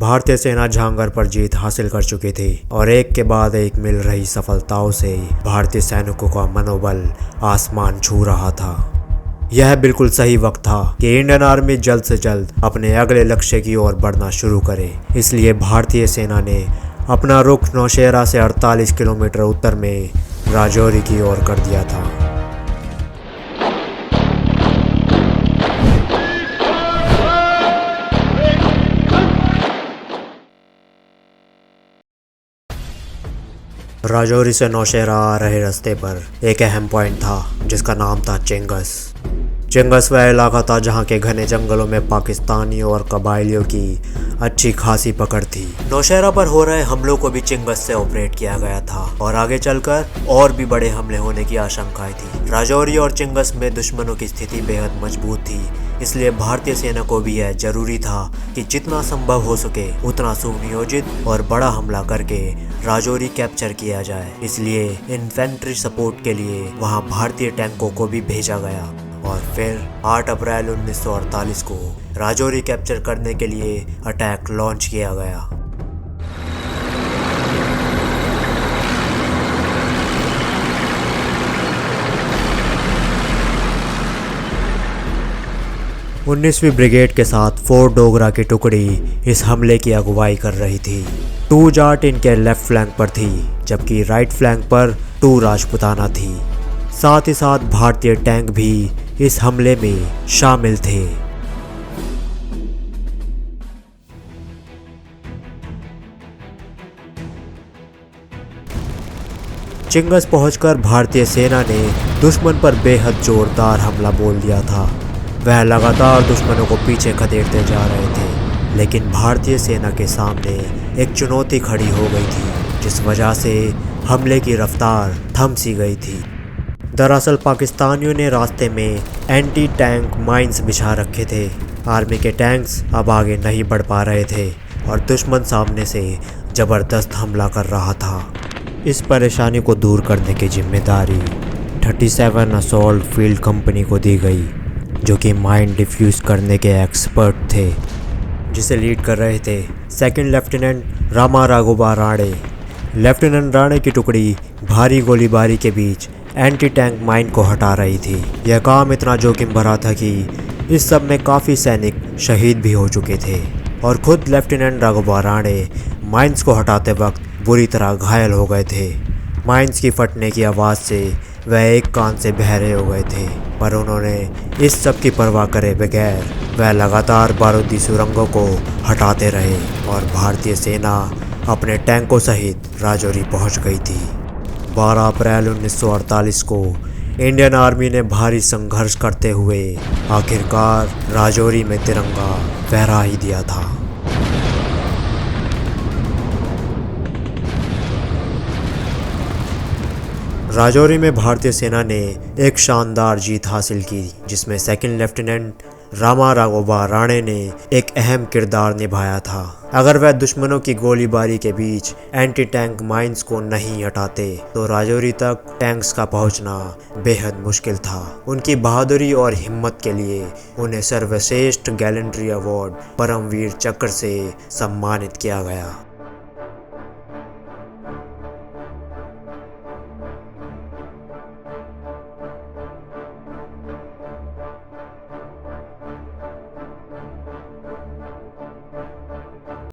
भारतीय सेना जहांगीर पर जीत हासिल कर चुकी थी और एक के बाद एक मिल रही सफलताओं से भारतीय सैनिकों का मनोबल आसमान छू रहा था। यह बिल्कुल सही वक्त था कि इंडियन आर्मी जल्द से जल्द अपने अगले लक्ष्य की ओर बढ़ना शुरू करे। इसलिए भारतीय सेना ने अपना रुख नौशेरा से 48 किलोमीटर उत्तर में राजौरी की ओर कर दिया था। राजौरी से नौशेरा आ रहे रास्ते पर एक अहम पॉइंट था जिसका नाम था चिंगस। चिंगस वह इलाका था जहां के घने जंगलों में पाकिस्तानियों और कबायलियों की अच्छी खासी पकड़ थी। नौशेरा पर हो रहे हमलों को भी चिंगस से ऑपरेट किया गया था और आगे चलकर और भी बड़े हमले होने की आशंकाएं थी। राजौरी और चिंगस में दुश्मनों की स्थिति बेहद मजबूत थी, इसलिए भारतीय सेना को भी यह जरूरी था कि जितना संभव हो सके उतना सुनियोजित और बड़ा हमला करके राजौरी कैप्चर किया जाए। इसलिए इन्फेंट्री सपोर्ट के लिए वहां भारतीय टैंकों को भी भेजा गया और फिर 8 अप्रैल 1948 को राजौरी कैप्चर करने के लिए अटैक लॉन्च किया गया। उन्नीसवीं ब्रिगेड के साथ फोर्ट डोगरा की टुकड़ी इस हमले की अगुवाई कर रही थी। 2 जाट इनके लेफ्ट फ्लैंक पर थी, जबकि राइट फ्लैंक पर 2 राजपुताना थी। साथ ही साथ भारतीय टैंक भी इस हमले में शामिल थे। चिंगस पहुंचकर भारतीय सेना ने दुश्मन पर बेहद जोरदार हमला बोल दिया था। वह लगातार दुश्मनों को पीछे खदेड़ते जा रहे थे, लेकिन भारतीय सेना के सामने एक चुनौती खड़ी हो गई थी, जिस वजह से हमले की रफ्तार थम सी गई थी। दरअसल पाकिस्तानियों ने रास्ते में एंटी टैंक माइंस बिछा रखे थे। आर्मी के टैंक्स अब आगे नहीं बढ़ पा रहे थे और दुश्मन सामने से ज़बरदस्त हमला कर रहा था। इस परेशानी को दूर करने की जिम्मेदारी 37 असॉल्ट फील्ड कंपनी को दी गई, जो कि माइन डिफ्यूज़ करने के एक्सपर्ट थे, जिसे लीड कर रहे थे second lieutenant Rama Raghoba Rane. Lieutenant Rane की टुकड़ी भारी गोलीबारी के बीच एंटी टैंक माइन को हटा रही थी। यह काम इतना जोखिम भरा था कि इस सब में काफ़ी सैनिक शहीद भी हो चुके थे और खुद लेफ्टिनेंट राघोबा राणे माइंस को हटाते वक्त बुरी तरह घायल हो गए थे। माइंस की फटने की आवाज़ से वह एक कान से बहरे हो गए थे, पर उन्होंने इस सब की परवाह करे बगैर वह लगातार बारूदी सुरंगों को हटाते रहे और भारतीय सेना अपने टैंकों सहित राजौरी पहुंच गई थी। 12 अप्रैल 1948 को इंडियन आर्मी ने भारी संघर्ष करते हुए आखिरकार राजौरी में तिरंगा फहरा ही दिया था। राजौरी में भारतीय सेना ने एक शानदार जीत हासिल की, जिसमें सेकंड लेफ्टिनेंट रामा राघोबा राणे ने एक अहम किरदार निभाया था। अगर वह दुश्मनों की गोलीबारी के बीच एंटी टैंक माइंस को नहीं हटाते तो राजौरी तक टैंक्स का पहुंचना बेहद मुश्किल था। उनकी बहादुरी और हिम्मत के लिए उन्हें सर्वश्रेष्ठ गैलेंट्री अवार्ड परमवीर चक्र से सम्मानित किया गया।